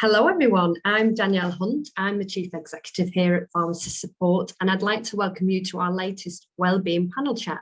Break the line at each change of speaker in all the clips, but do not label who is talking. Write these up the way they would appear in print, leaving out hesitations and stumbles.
Hello everyone, I'm Danielle Hunt. I'm the Chief Executive here at Pharmacist Support, and I'd like to welcome you to our latest Wellbeing Panel Chat.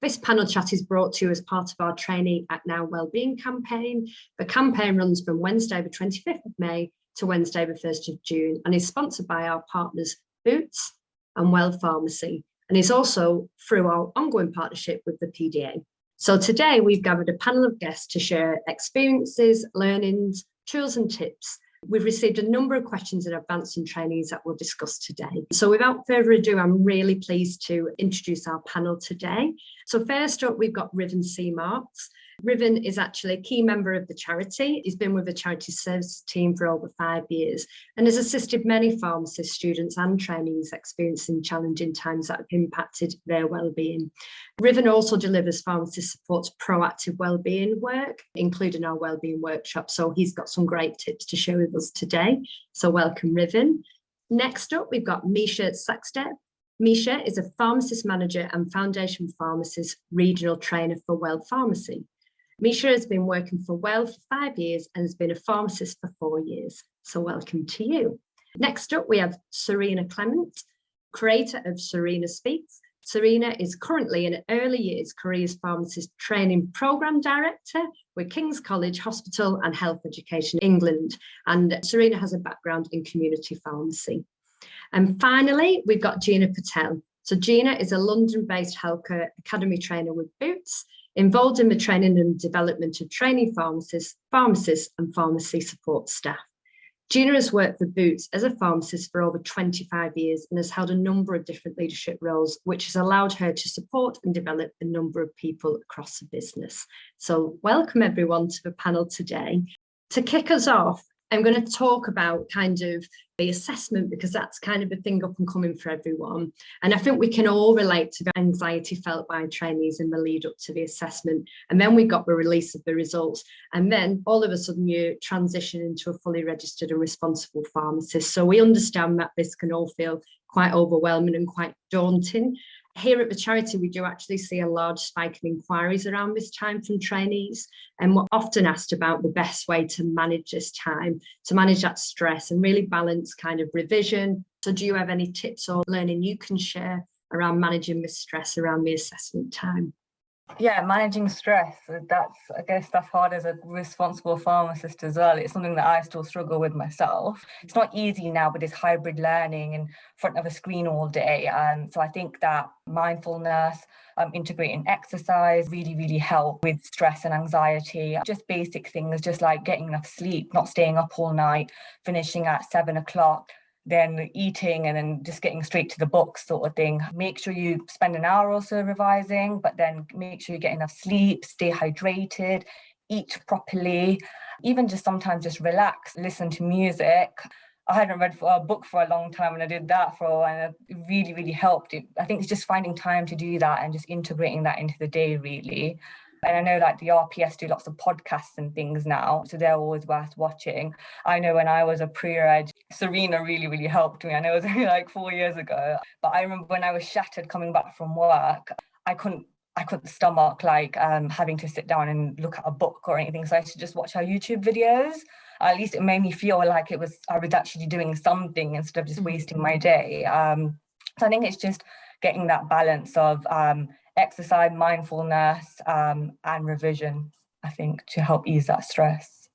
This panel chat is brought to you as part of our Trainee Act Now Wellbeing campaign. The campaign runs from Wednesday the 25th of May to Wednesday the 1st of June and is sponsored by our partners Boots and Well Pharmacy, and is also through our ongoing partnership with the PDA. So today we've gathered a panel of guests to share experiences, learnings, tools and tips. We've received a number of questions in advance from trainees that we'll discuss today. So without further ado, I'm really pleased to introduce our panel today. So first up, we've got Riven C. Marks. Riven is actually a key member of the charity. He's been with the charity services team for over 5 years and has assisted many pharmacist students and trainees experiencing challenging times that have impacted their well-being. Riven also delivers Pharmacist Support's proactive well-being work, including our well-being workshop. So he's got some great tips to share with us today. So welcome, Riven. Next up, we've got Micha Sachdev. Micha is a pharmacist manager and foundation pharmacist regional trainer for Well Pharmacy. Micha has been working for Well for 5 years and has been a pharmacist for 4 years. So welcome to you. Next up, we have Serena Clement, creator of SureenaSpeaks. Serena is currently an early years careers pharmacist training program director with King's College Hospital and Health Education England. And Serena has a background in community pharmacy. And finally, we've got Gina Patel. So Gina is a London-based healthcare academy trainer with Boots, involved in the training and development of trainee pharmacists and pharmacy support staff. Gina has worked for Boots as a pharmacist for over 25 years and has held a number of different leadership roles, which has allowed her to support and develop a number of people across the business. So welcome everyone to the panel today. To kick us off, I'm going to talk about kind of the assessment, because that's kind of a thing up and coming for everyone. And I think we can all relate to the anxiety felt by trainees in the lead up to the assessment. And then we got the release of the results. And then all of a sudden you transition into a fully registered and responsible pharmacist. So we understand that this can all feel quite overwhelming and quite daunting. Here at the charity, we do actually see a large spike in inquiries around this time from trainees, and we're often asked about the best way to manage this time, to manage that stress and really balance kind of revision. So do you have any tips or learning you can share around managing the stress around the assessment time?
Yeah, managing stress, I guess that's hard as a responsible pharmacist as well. It's something that I still struggle with myself. It's not easy now with this hybrid learning in front of a screen all day. So I think that mindfulness, integrating exercise really help with stress and anxiety. Just basic things, just like getting enough sleep, not staying up all night, finishing at 7 o'clock. Then eating and then just getting straight to the book sort of thing. Make sure you spend an hour or so revising, but then make sure you get enough sleep, stay hydrated, eat properly, even just sometimes just relax, listen to music. I hadn't read a book for a long time and I did that for a while and it really helped. I think it's just finding time to do that and just integrating that into the day really. And I know like the RPS do lots of podcasts and things now, so they're always worth watching. I know when I was a pre-reg, Serena really helped me. I know it was only like 4 years ago, but I remember when I was shattered coming back from work, I couldn't stomach like having to sit down and look at a book or anything. So I used to just watch our YouTube videos. At least it made me feel like I was actually doing something instead of just wasting my day. So I think it's just getting that balance of exercise, mindfulness, and revision, I think, to help ease that stress.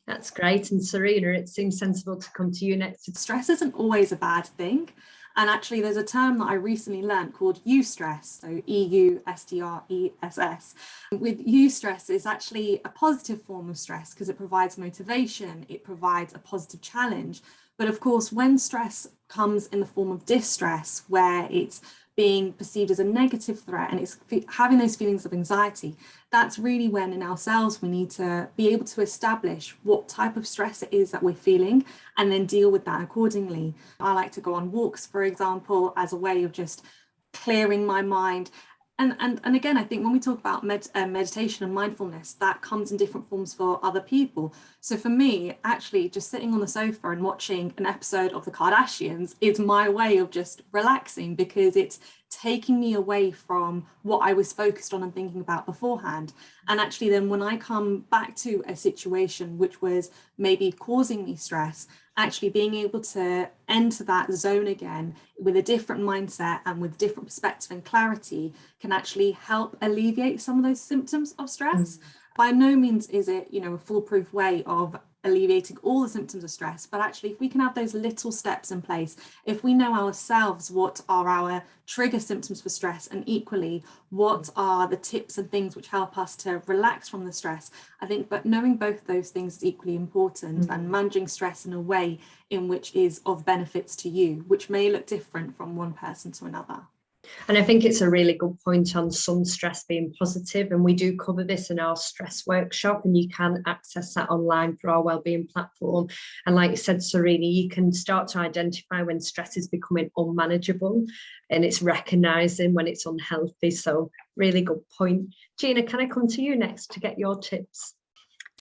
That's great. And Serena, it seems sensible to come to you next.
Stress isn't always a bad thing. And actually, there's a term that I recently learned called eustress, so EUSTRESS. With eustress, it's actually a positive form of stress because it provides motivation, it provides a positive challenge. But of course, when stress comes in the form of distress, where it's being perceived as a negative threat and it's having those feelings of anxiety, that's really when in ourselves we need to be able to establish what type of stress it is that we're feeling and then deal with that accordingly. I like to go on walks, for example, as a way of just clearing my mind, And again, I think when we talk about meditation and mindfulness, that comes in different forms for other people. So for me, actually, just sitting on the sofa and watching an episode of The Kardashians is my way of just relaxing, because it's taking me away from what I was focused on and thinking about beforehand. And actually then when I come back to a situation which was maybe causing me stress, actually being able to enter that zone again with a different mindset and with different perspective and clarity can actually help alleviate some of those symptoms of stress. By no means is it, a foolproof way of alleviating all the symptoms of stress, but actually if we can have those little steps in place, if we know ourselves what are our trigger symptoms for stress, and equally what are the tips and things which help us to relax from the stress, I think but knowing both those things is equally important, and managing stress in a way in which is of benefits to you, which may look different from one person to another.
And I think it's a really good point on some stress being positive, and we do cover this in our stress workshop, and you can access that online through our wellbeing platform. And like you said, Serena, you can start to identify when stress is becoming unmanageable, and it's recognizing when it's unhealthy. So really good point. Gina, can I come to you next to get your tips?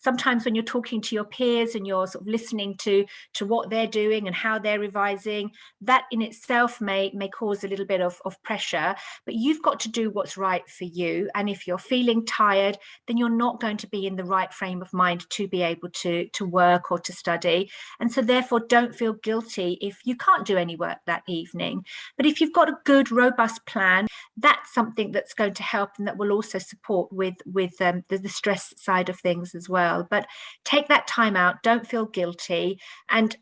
Sometimes when you're talking to your peers and you're sort of listening to what they're doing and how they're revising, that in itself may cause a little bit of pressure, but you've got to do what's right for you. And if you're feeling tired, then you're not going to be in the right frame of mind to be able to work or to study. And so therefore, don't feel guilty if you can't do any work that evening. But if you've got a good, robust plan, that's something that's going to help, and that will also support with the stress side of things as well. But take that time out, don't feel guilty, and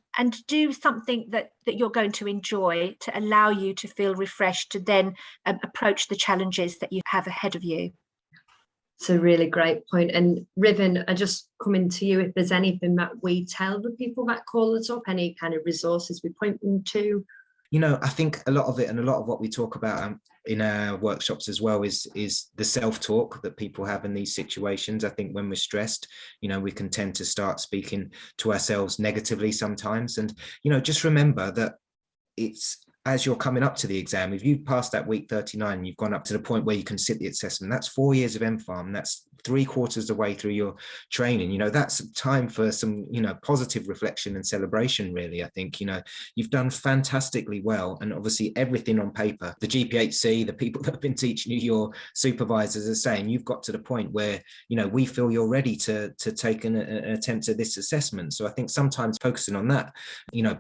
do something that you're going to enjoy to allow you to feel refreshed to then approach the challenges that you have ahead of you.
It's a really great point. And Riven, I just come into you if there's anything that we tell the people that call us up, any kind of resources we point them to.
I think a lot of it, and a lot of what we talk about in our workshops as well, is the self-talk that people have in these situations. I think when we're stressed, we can tend to start speaking to ourselves negatively sometimes. And, just remember that it's, as you're coming up to the exam, if you've passed that week 39 and you've gone up to the point where you can sit the assessment, that's 4 years of MPharm, that's 3/4 of the way through your training. That's time for some, positive reflection and celebration, really. I think, you've done fantastically well. And obviously everything on paper, the GPHC, the people that have been teaching you, your supervisors are saying, you've got to the point where, we feel you're ready to take an attempt at this assessment. So I think sometimes focusing on that,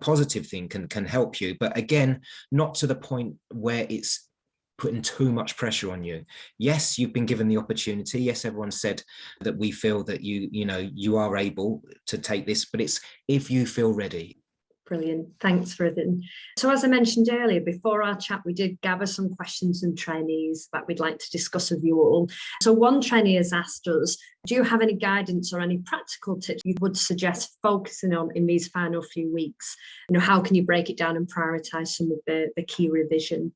positive thing can help you. But again, not to the point where it's putting too much pressure on you. Yes, you've been given the opportunity. Yes, everyone said that we feel that you are able to take this, but it's if you feel ready.
Brilliant. Thanks, Riven. So as I mentioned earlier, before our chat, we did gather some questions and trainees that we'd like to discuss with you all. So one trainee has asked us, do you have any guidance or any practical tips you would suggest focusing on in these final few weeks? How can you break it down and prioritise some of the key revision?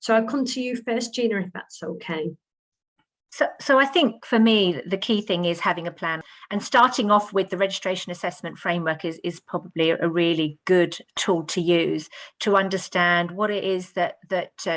So I'll come to you first, Gina, if that's okay.
So I think for me, the key thing is having a plan, and starting off with the registration assessment framework is probably a really good tool to use to understand what it is that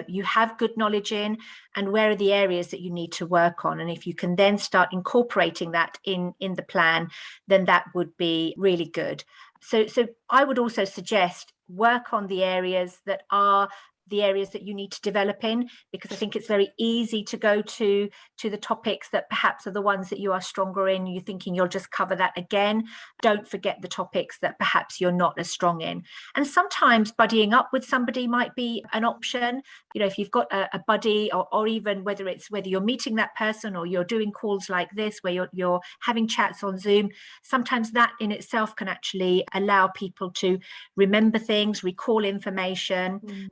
you have good knowledge in, and where are the areas that you need to work on. And if you can then start incorporating that in the plan, then that would be really good. So I would also suggest work on the areas that are the areas that you need to develop in, because I think it's very easy to go to the topics that perhaps are the ones that you are stronger in. You're thinking you'll just cover that again. Don't forget the topics that perhaps you're not as strong in. And sometimes buddying up with somebody might be an option. If you've got a buddy, or even whether you're meeting that person or you're doing calls like this where you're having chats on Zoom, sometimes that in itself can actually allow people to remember things, recall information,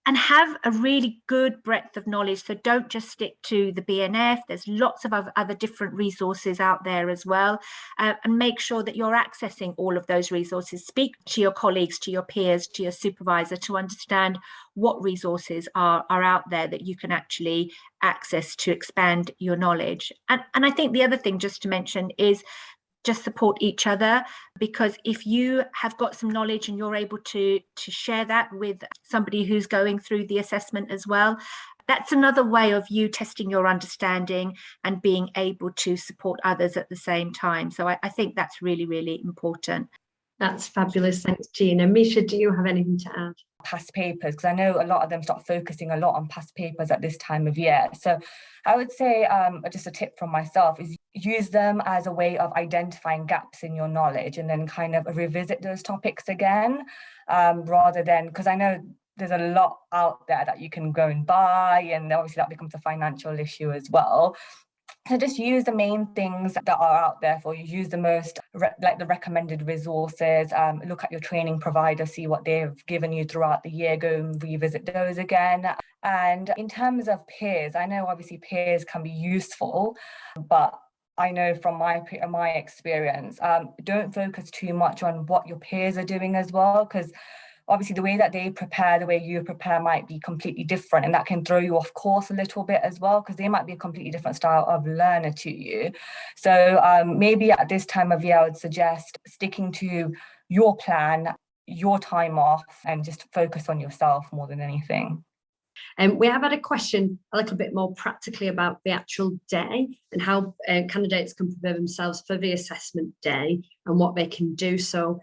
and have a really good breadth of knowledge. So don't just stick to the BNF. There's lots of other different resources out there as well. And make sure that you're accessing all of those resources. Speak to your colleagues, to your peers, to your supervisor to understand what resources are out there that you can actually access to expand your knowledge. And I think the other thing just to mention is just support each other, because if you have got some knowledge and you're able to share that with somebody who's going through the assessment as well, that's another way of you testing your understanding and being able to support others at the same time. So I think that's really, really important.
That's fabulous. Thanks, Gina. Micha, do you have anything to add?
Past papers, because I know a lot of them start focusing a lot on past papers at this time of year. So I would say just a tip from myself is use them as a way of identifying gaps in your knowledge and then kind of revisit those topics again, rather than, because I know there's a lot out there that you can go and buy, and obviously that becomes a financial issue as well. So just use the main things that are out there for you. Use the most, like the recommended resources, look at your training provider, see what they've given you throughout the year, go and revisit those again. And in terms of peers, I know obviously peers can be useful, but I know from my experience, don't focus too much on what your peers are doing as well, because obviously the way that they prepare, the way you prepare might be completely different, and that can throw you off course a little bit as well, because they might be a completely different style of learner to you. So maybe at this time of year, I would suggest sticking to your plan, your time off, and just focus on yourself more than anything.
And we have had a question a little bit more practically about the actual day and how candidates can prepare themselves for the assessment day and what they can do. So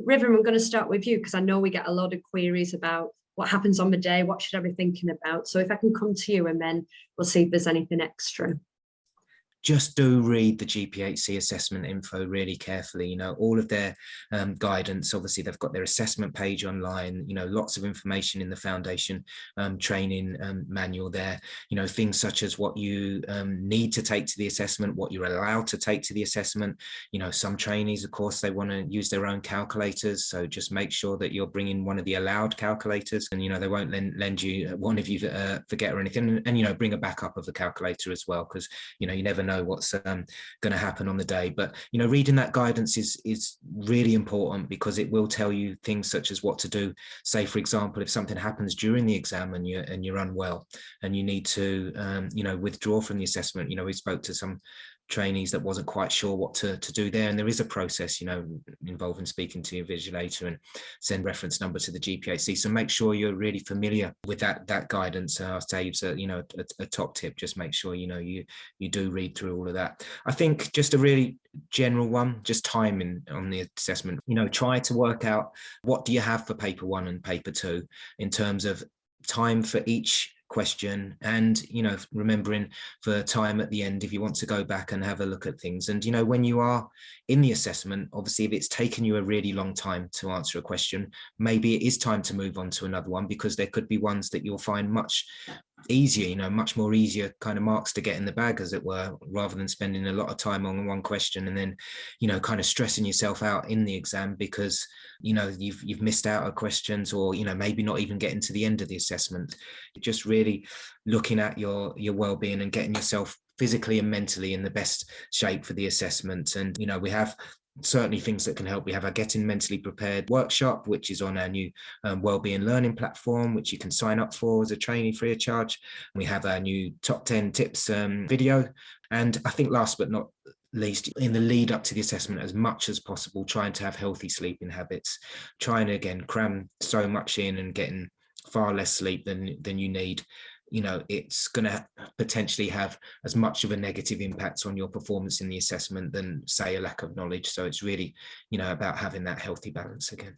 River, I'm going to start with you, because I know we get a lot of queries about what happens on the day, what should I be thinking about? So if I can come to you, and then we'll see if there's anything extra.
Just do read the GPHC assessment info really carefully. You know, all of their guidance, obviously they've got their assessment page online, you know, lots of information in the foundation training manual there, you know, things such as what you need to take to the assessment, what you're allowed to take to the assessment. You know, some trainees, of course, they want to use their own calculators, so just make sure that you're bringing one of the allowed calculators, and you know, they won't lend you one if you forget or anything, and you know, bring a backup of the calculator as well, because you know, you never know what's going to happen on the day. But you know, reading that guidance is really important, because it will tell you things such as what to do. Say for example, if something happens during the exam and you're unwell and you need to you know, withdraw from the assessment. You know, we spoke to some trainees that wasn't quite sure what to do there, and there is a process, you know, involving speaking to your vigilator and send reference number to the GPHC. So make sure you're really familiar with that guidance. I'll say it's you know, a top tip. Just make sure you know you do read through all of that. I think just a really general one, just timing on the assessment. You know, try to work out what do you have for paper 1 and paper 2 in terms of time for each question, and you know, remembering for time at the end if you want to go back and have a look at things. And you know, when you are in the assessment, obviously if it's taken you a really long time to answer a question, maybe it is time to move on to another one, because there could be ones that you'll find much easier, you know, much more easier kind of marks to get in the bag, as it were, rather than spending a lot of time on one question and then, you know, kind of stressing yourself out in the exam because, you know, you've missed out on questions, or, you know, maybe not even getting to the end of the assessment. Just really looking at your well-being and getting yourself physically and mentally in the best shape for the assessment. And, you know, we have certainly things that can help. We have our Getting Mentally Prepared workshop, which is on our new wellbeing learning platform, which you can sign up for as a trainee free of charge. We have our new top 10 tips video. And I think last but not least, in the lead up to the assessment, as much as possible, trying to have healthy sleeping habits, trying to, again, cram so much in and getting far less sleep than you need. You know, it's going to potentially have as much of a negative impact on your performance in the assessment than, say, a lack of knowledge. So it's really, you know, about having that healthy balance again.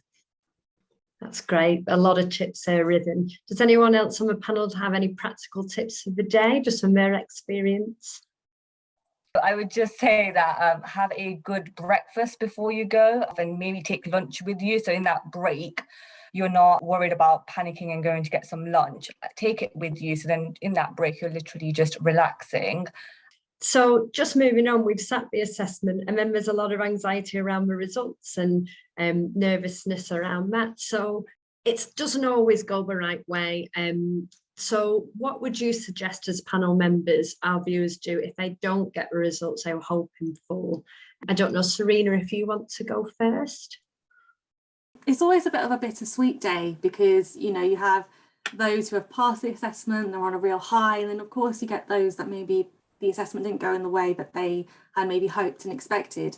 That's great. A lot of tips there, Riven. Does anyone else on the panel have any practical tips for the day, just from their experience?
I would just say that have a good breakfast before you go, and maybe take lunch with you. So in that break, you're not worried about panicking and going to get some lunch. Take it with you. So then in that break, you're literally just relaxing.
So just moving on, we've sat the assessment, and then there's a lot of anxiety around the results and nervousness around that. So it doesn't always go the right way. So what would you suggest as panel members our viewers do if they don't get the results they were hoping for? I don't know, Serena, if you want to go first.
It's always a bit of a bittersweet day, because, you know, you have those who have passed the assessment, they're on a real high, and then of course you get those that maybe the assessment didn't go in the way that they had maybe hoped and expected.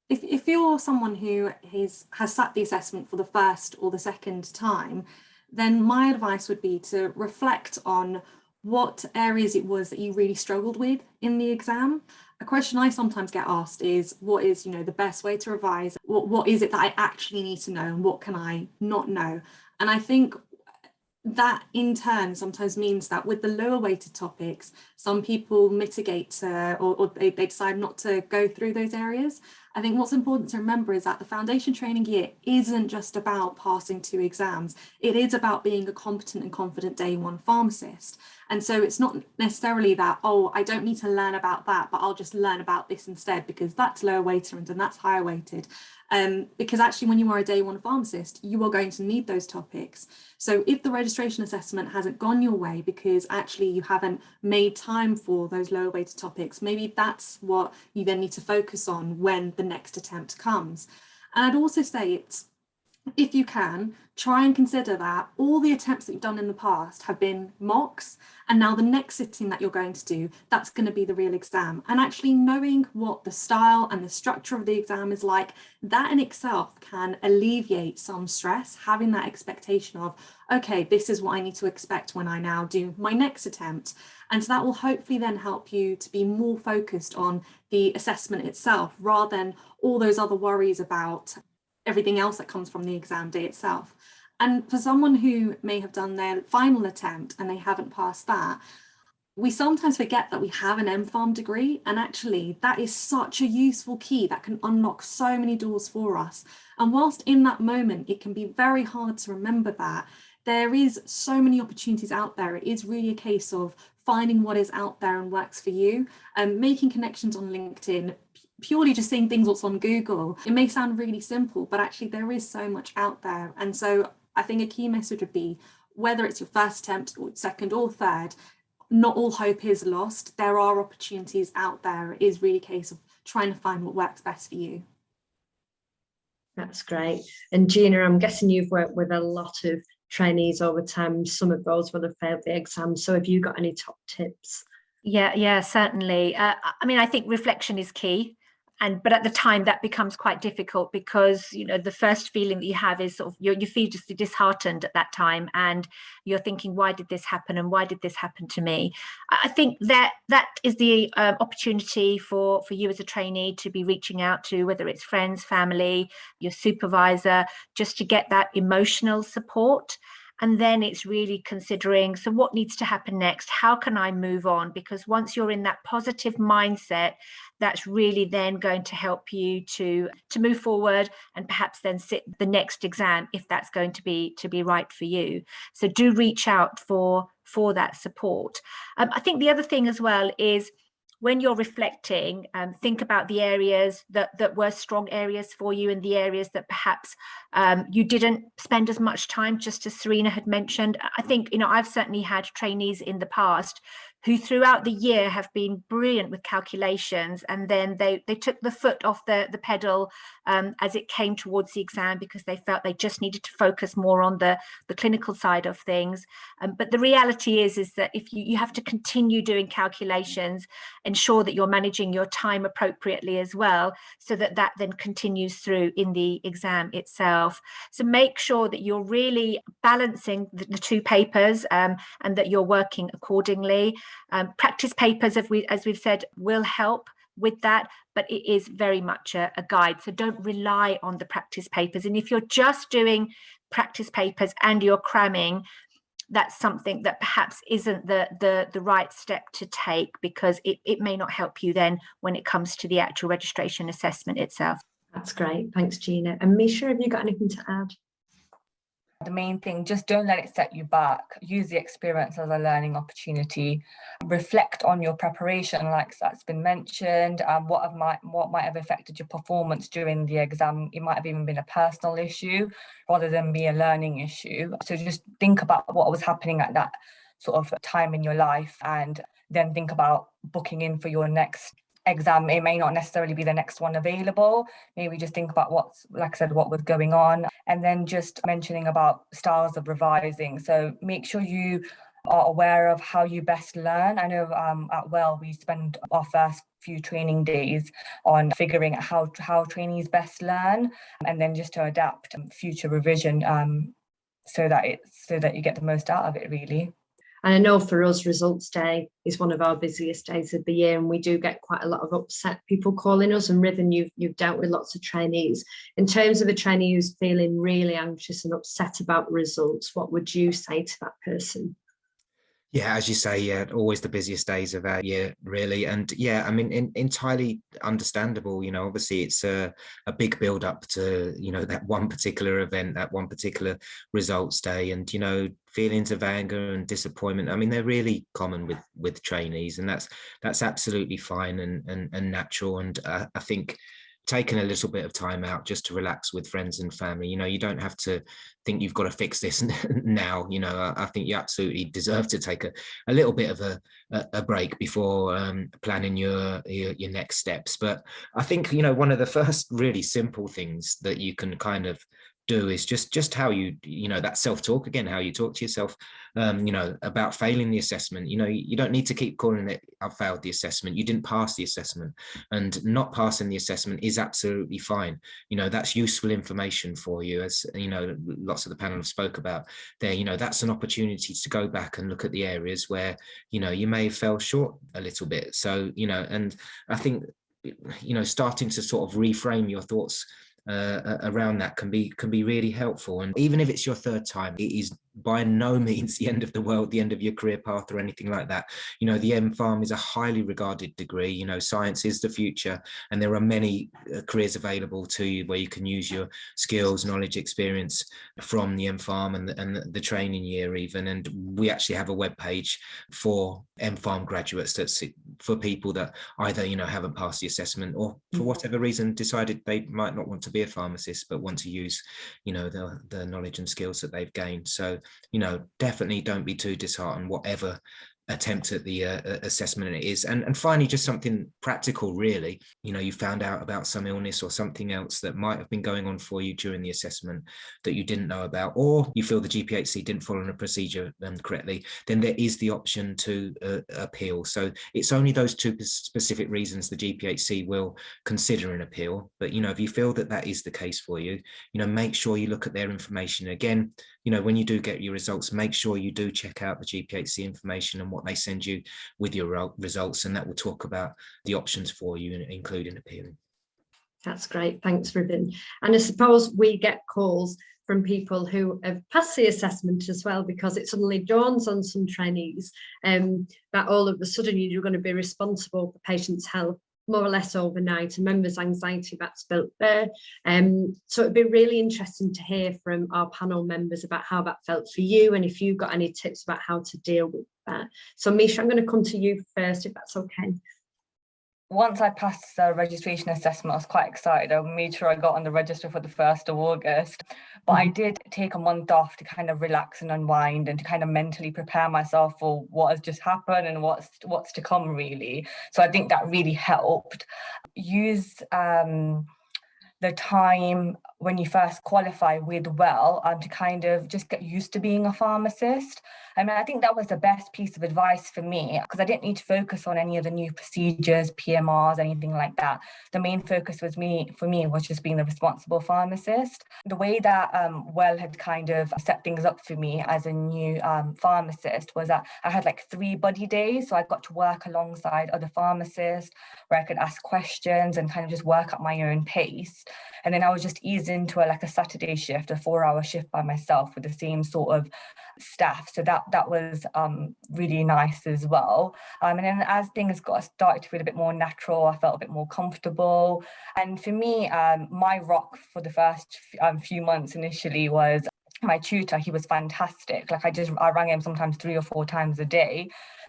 if you're someone who has sat the assessment for the first or the second time, then my advice would be to reflect on what areas it was that you really struggled with in the exam. A question I sometimes get asked is, what is, the best way to revise? What is it that I actually need to know, and what can I not know? And I think that in turn sometimes means that with the lower weighted topics, some people mitigate or they decide not to go through those areas. I think what's important to remember is that the foundation training year isn't just about passing 2 exams. It is about being a competent and confident day 1 pharmacist. And so it's not necessarily that, oh, I don't need to learn about that, but I'll just learn about this instead because that's lower weighted and that's higher weighted. Because actually when you are a day 1 pharmacist, you are going to need those topics. So if the registration assessment hasn't gone your way because actually you haven't made time for those lower weighted topics, maybe that's what you then need to focus on when the next attempt comes. And I'd also say if you can, try and consider that all the attempts that you've done in the past have been mocks, and now the next sitting that you're going to do, that's going to be the real exam. And actually knowing what the style and the structure of the exam is like, that in itself can alleviate some stress, having that expectation of, okay, this is what I need to expect when I now do my next attempt. And so that will hopefully then help you to be more focused on the assessment itself, rather than all those other worries about everything else that comes from the exam day itself. And for someone who may have done their final attempt and they haven't passed that, we sometimes forget that we have an MPharm degree, and actually that is such a useful key that can unlock so many doors for us. And whilst in that moment it can be very hard to remember that, there is so many opportunities out there. It is really a case of finding what is out there and works for you, and making connections on LinkedIn, purely just seeing things what's on Google. It may sound really simple, but actually there is so much out there. And so I think a key message would be, whether it's your first attempt or second or third, not all hope is lost. There are opportunities out there. It is really a case of trying to find what works best for you.
That's great. And Gina, I'm guessing you've worked with a lot of trainees over time. Some of those will have failed the exam. So have you got any top tips?
Yeah, certainly. I mean, I think reflection is key. But at the time that becomes quite difficult, because the first feeling that you have is sort of you feel just disheartened at that time, and you're thinking, why did this happen, and why did this happen to me? I think that is the opportunity for you as a trainee to be reaching out to, whether it's friends, family, your supervisor, just to get that emotional support. And then it's really considering, so what needs to happen next? How can I move on? Because once you're in that positive mindset, that's really then going to help you to move forward and perhaps then sit the next exam if that's going to be right for you. So do reach out for that support. I think the other thing as well is, when you're reflecting, think about the areas that were strong areas for you, and the areas that perhaps you didn't spend as much time, just as Serena had mentioned. I think, I've certainly had trainees in the past who throughout the year have been brilliant with calculations, and then they took the foot off the pedal as it came towards the exam, because they felt they just needed to focus more on the clinical side of things. But the reality is that if you have to continue doing calculations, ensure that you're managing your time appropriately as well, so that then continues through in the exam itself. So make sure that you're really balancing the 2 papers, and that you're working accordingly. Practice papers, as we've said, will help with that, but it is very much a guide. So don't rely on the practice papers. And if you're just doing practice papers and you're cramming, that's something that perhaps isn't the right step to take, because it may not help you then when it comes to the actual registration assessment itself.
That's great. Thanks, Gina. And Micha, have you got anything to add?
The main thing, just don't let it set you back. Use the experience as a learning opportunity. Reflect on your preparation, like that's been mentioned, what might have affected your performance during the exam. It might have even been a personal issue rather than be a learning issue. So just think about what was happening at that sort of time in your life, and then think about booking in for your next exam. It may not necessarily be the next one available. Maybe just think about what was going on. And then just mentioning about styles of revising. So make sure you are aware of how you best learn. I know at Well, we spend our first few training days on figuring out how trainees best learn, and then just to adapt future revision so that you get the most out of it, really.
And I know for us, results day is one of our busiest days of the year, and we do get quite a lot of upset people calling us. And Riven, you've dealt with lots of trainees. In terms of a trainee who's feeling really anxious and upset about results, what would you say to that person?
Yeah, as you say, yeah, always the busiest days of our year, really. And yeah, I mean, entirely understandable. You know, obviously it's a big build up to, you know, that one particular event, that one particular results day. And, you know, feelings of anger and disappointment, I mean, they're really common with trainees, and that's absolutely fine and natural. And I think taking a little bit of time out just to relax with friends and family, you know, you don't have to think you've got to fix this now. You know, I think you absolutely deserve to take a little bit of a break before planning your next steps. But I think, you know, one of the first really simple things that you can kind of do is just how you know, that self-talk again, how you talk to yourself, you know, about failing the assessment. You know, you don't need to keep calling it, I failed the assessment. You didn't pass the assessment, and not passing the assessment is absolutely fine. You know, that's useful information for you, as you know, lots of the panel have spoke about there. You know, that's an opportunity to go back and look at the areas where, you know, you may have fell short a little bit. So, you know, and I think, you know, starting to sort of reframe your thoughts around that can be really helpful. And even if it's your third time, it is by no means the end of the world, the end of your career path or anything like that. You know, the MPharm is a highly regarded degree. You know, science is the future, and there are many careers available to you where you can use your skills, knowledge, experience from the MPharm and the training year even. And we actually have a web page for MPharm graduates that's for people that either, you know, haven't passed the assessment or for whatever reason decided they might not want to be a pharmacist but want to use, you know, the knowledge and skills that they've gained. So, you know, definitely don't be too disheartened, whatever attempt at the assessment it is. And finally, just something practical, really. You know, you found out about some illness or something else that might have been going on for you during the assessment that you didn't know about, or you feel the GPHC didn't follow a procedure correctly, then there is the option to appeal. So it's only those two specific reasons the GPHC will consider an appeal. But, you know, if you feel that that is the case for you, you know, make sure you look at their information. Again, you know, when you do get your results, make sure you do check out the GPHC information and what they send you with your results, and that will talk about the options for you, including appealing.
That's great. Thanks, Ribbon. And I suppose we get calls from people who have passed the assessment as well, because it suddenly dawns on some trainees that all of a sudden you're going to be responsible for patients' health more or less overnight, and members' anxiety that's built there. So it'd be really interesting to hear from our panel members about how that felt for you, and if you've got any tips about how to deal with that. So Micha, I'm going to come to you first, if that's okay.
Once I passed the registration assessment, I was quite excited. I made sure I got on the register for the 1st of August. But I did take a month off to kind of relax and unwind and to kind of mentally prepare myself for what has just happened and what's to come, really. So I think that really helped. Use the time when you first qualify with Well to kind of just get used to being a pharmacist. I mean, I think that was the best piece of advice for me, because I didn't need to focus on any of the new procedures, PMRs, anything like that. The main focus for me was just being the responsible pharmacist. The way that Well had kind of set things up for me as a new pharmacist was that I had like 3 buddy days. So I got to work alongside other pharmacists where I could ask questions and kind of just work at my own pace. And then I was just eased into a Saturday shift, a 4-hour shift by myself with the same sort of staff. So that was really nice as well. And then as things started to feel a bit more natural, I felt a bit more comfortable. And for me, my rock for the first few months initially was my tutor. He was fantastic. Like I rang him sometimes 3 or 4 times a day.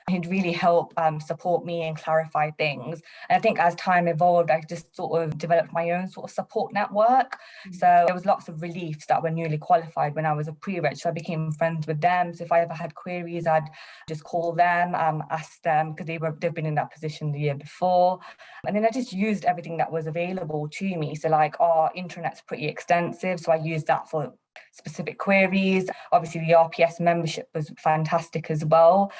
He'd really help support me and clarify things. And I think as time evolved, I just sort of developed my own sort of support network. So there was lots of reliefs that were newly qualified when I was a pre-reg. So I became friends with them. So if I ever had queries, I'd just call them, ask them, because they've been in that position the year before. And then I just used everything that was available to me. So like our intranet's pretty extensive. So I used that for specific queries. Obviously, the RPS membership was fantastic as well.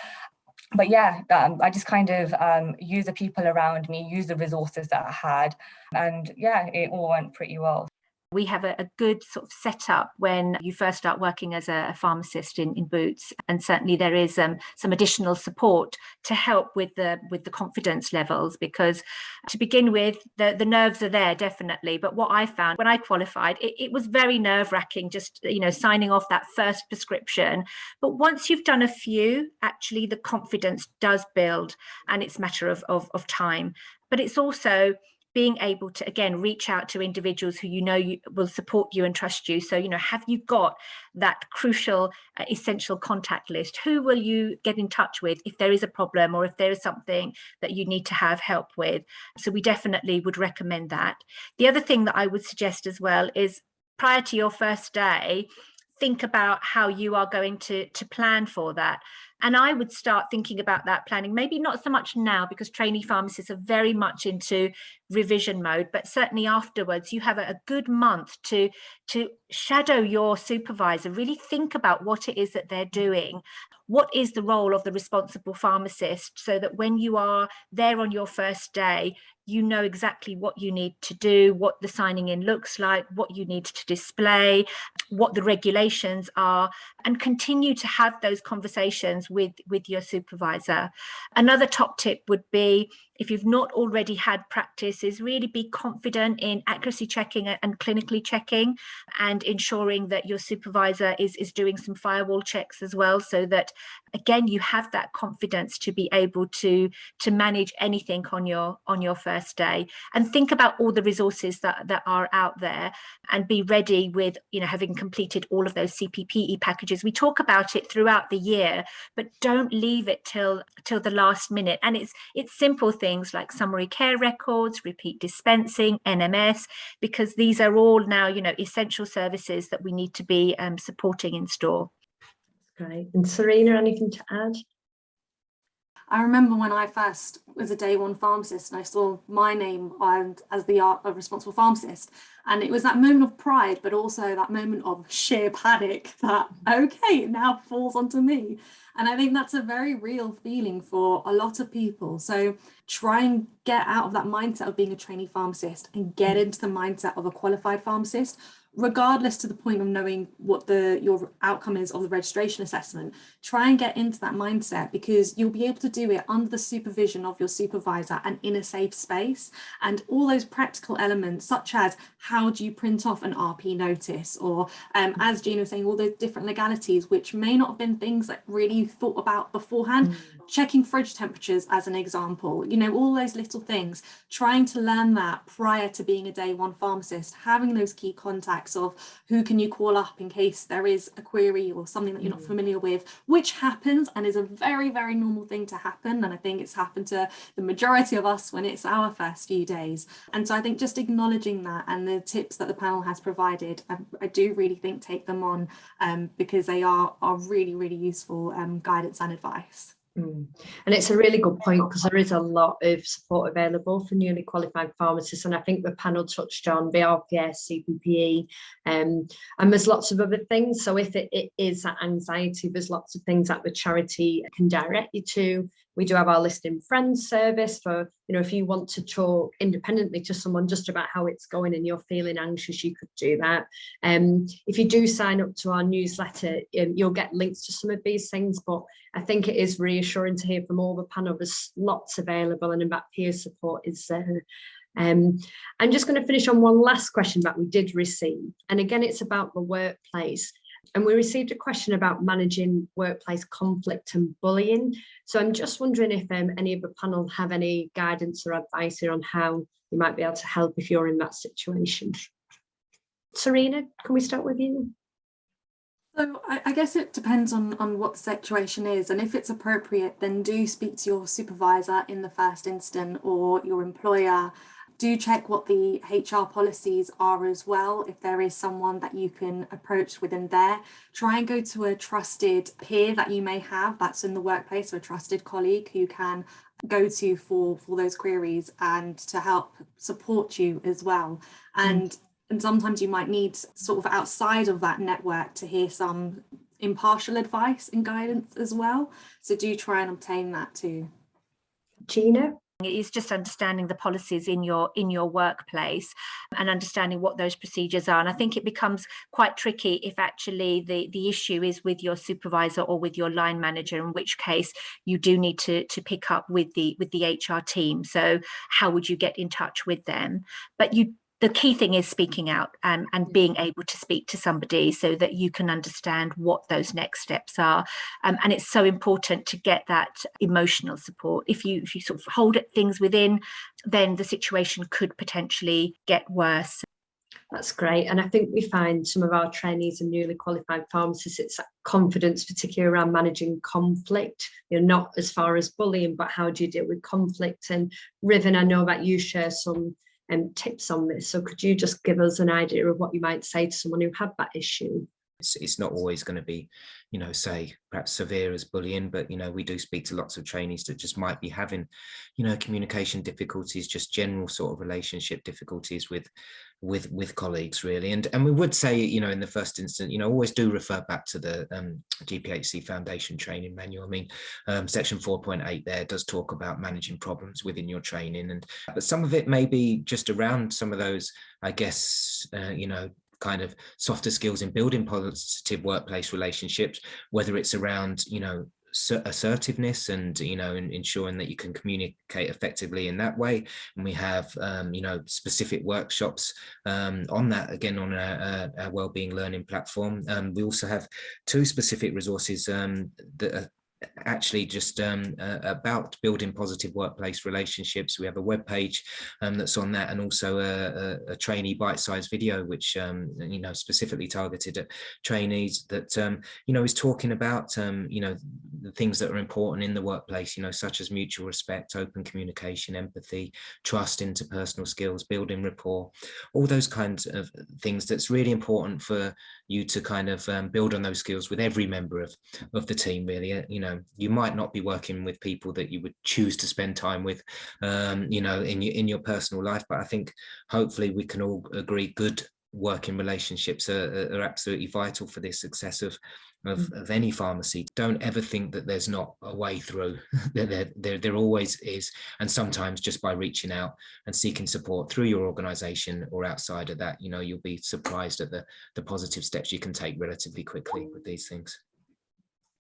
But yeah, I just kind of used the people around me, used the resources that I had, and yeah, it all went pretty well.
We have a good sort of setup when you first start working as a pharmacist in Boots, and certainly there is some additional support to help with the confidence levels, because to begin with, the nerves are there definitely. But what I found when I qualified, it was very nerve-wracking, just signing off that first prescription. But once you've done a few, actually the confidence does build, and it's a matter of time. But it's also being able to, again, reach out to individuals who will support you and trust you. So, have you got that crucial, essential contact list? Who will you get in touch with if there is a problem or if there is something that you need to have help with? So we definitely would recommend that. The other thing that I would suggest as well is, prior to your first day, think about how you are going to plan for that. And I would start thinking about that planning, maybe not so much now because trainee pharmacists are very much into revision mode, but certainly afterwards you have a good month to shadow your supervisor, really think about what it is that they're doing. What is the role of the responsible pharmacist, so that when you are there on your first day, you know exactly what you need to do, what the signing in looks like, what you need to display, what the regulations are, and continue to have those conversations with your supervisor. Another top tip would be, if you've not already had practice, is really be confident in accuracy checking and clinically checking, and ensuring that your supervisor is doing some firewall checks as well, so that again you have that confidence to be able to manage anything on your first day. And think about all the resources that are out there, and be ready with having completed all of those CPPE packages. We talk about it throughout the year, but don't leave it till the last minute. And it's simple things like summary care records, repeat dispensing, NMS, because these are all now essential services that we need to be supporting in store.
Great. And Serena, anything to add?
I remember when I first was a day one pharmacist and I saw my name as the responsible pharmacist, and it was that moment of pride, but also that moment of sheer panic that, okay, it now falls onto me. And I think that's a very real feeling for a lot of people. So try and get out of that mindset of being a trainee pharmacist and get into the mindset of a qualified pharmacist, regardless to the point of knowing what your outcome is of the registration assessment. Try and get into that mindset, because you'll be able to do it under the supervision of your supervisor and in a safe space. And all those practical elements, such as how do you print off an RP notice, or as Gina was saying, all those different legalities, which may not have been things that really thought about beforehand. Checking fridge temperatures as an example, all those little things, trying to learn that prior to being a day one pharmacist, having those key contacts of who can you call up in case there is a query or something that you're not familiar with, which happens and is a very, very normal thing to happen. And I think it's happened to the majority of us when it's our first few days. And so I think just acknowledging that, and the tips that the panel has provided, I do really think take them on, because they are really, really useful guidance and advice.
And it's a really good point, because there is a lot of support available for newly qualified pharmacists, and I think the panel touched on BRPS, CPPE, and there's lots of other things. So if it is that anxiety, there's lots of things that the charity can direct you to. We do have our Listening Friends service for, if you want to talk independently to someone just about how it's going and you're feeling anxious, you could do that. If you do sign up to our newsletter, you'll get links to some of these things, but I think it is reassuring to hear from all the panel. There's lots available, and about peer support is there. I'm just going to finish on one last question that we did receive. And again, it's about the workplace. And we received a question about managing workplace conflict and bullying. So I'm just wondering if any of the panel have any guidance or advice here on how you might be able to help if you're in that situation. Serena, can we start with you?
So I guess it depends on what the situation is, and if it's appropriate, then do speak to your supervisor in the first instance, or your employer. Do check what the HR policies are as well. If there is someone that you can approach within there, try and go to a trusted peer that you may have that's in the workplace, or a trusted colleague who can go to for those queries and to help support you as well. And And sometimes you might need sort of outside of that network to hear some impartial advice and guidance as well. So do try and obtain that too.
Gina?
It's just understanding the policies in your workplace and understanding what those procedures are. And I think it becomes quite tricky if actually the issue is with your supervisor or with your line manager, in which case you do need to pick up with the HR team. So how would you get in touch with them? But the key thing is speaking out and being able to speak to somebody so that you can understand what those next steps are. And it's so important to get that emotional support. If you sort of hold things within, then the situation could potentially get worse.
That's great. And I think we find some of our trainees and newly qualified pharmacists, it's that confidence, particularly around managing conflict, not as far as bullying, but how do you deal with conflict? And Riven, I know that you share some tips on this. So could you just give us an idea of what you might say to someone who had that issue?
It's not always going to be, say perhaps severe as bullying, but, we do speak to lots of trainees that just might be having, communication difficulties, just general sort of relationship difficulties with colleagues, really. And we would say, in the first instance, always do refer back to the GPHC Foundation training manual. I mean, section 4.8 there does talk about managing problems within your training, but some of it may be just around some of those, I guess, kind of softer skills in building positive workplace relationships, whether it's around, assertiveness and, ensuring that you can communicate effectively in that way. And we have, specific workshops on that, again, on our wellbeing learning platform. We also have 2 specific resources that are actually just about building positive workplace relationships. We have a webpage that's on that, and also a trainee bite-sized video which specifically targeted at trainees that is talking about the things that are important in the workplace, such as mutual respect, open communication, empathy, trust, interpersonal skills, building rapport, all those kinds of things. That's really important for you to kind of build on those skills with every member of the team, really. You might not be working with people that you would choose to spend time with, in your personal life, but I think hopefully we can all agree good working relationships are absolutely vital for the success of any pharmacy. Don't ever think that there's not a way through. There always is, and sometimes just by reaching out and seeking support through your organization or outside of that, you'll be surprised at the positive steps you can take relatively quickly with these things.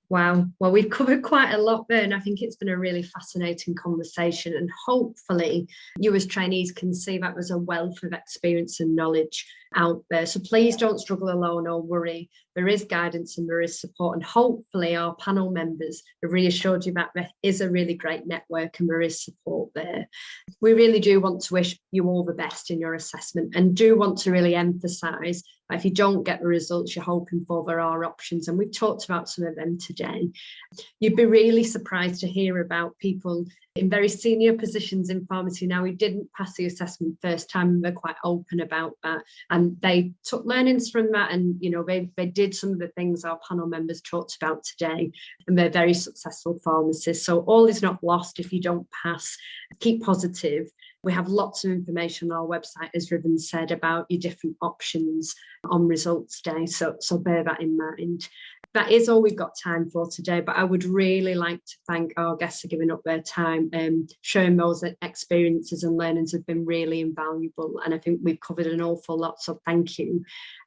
Wow. Well, we've covered quite a lot there, and I think it's been a really fascinating conversation, and hopefully you as trainees can see that there's a wealth of experience and knowledge out there. So please don't struggle alone or worry. There is guidance and there is support, and hopefully our panel members have reassured you that there is a really great network and there is support there. We really do want to wish you all the best in your assessment, and do want to really emphasise that if you don't get the results you're hoping for, there are options, and we've talked about some of them today. You'd be really surprised to hear about people in very senior positions in pharmacy now who didn't pass the assessment first time, and they're quite open about that, and they took learnings from that, and they did some of the things our panel members talked about today, and they're very successful pharmacists. So all is not lost if you don't pass. Keep positive. We have lots of information on our website, as Riven said, about your different options on results day, so bear that in mind. That is all we've got time for today, but I would really like to thank our guests for giving up their time and sharing those experiences and learnings have been really invaluable, and I think we've covered an awful lot, so thank you.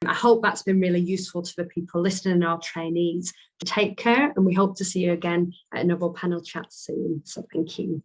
I hope that's been really useful to the people listening and our trainees. Take care, and we hope to see you again at another panel chat soon, so thank you.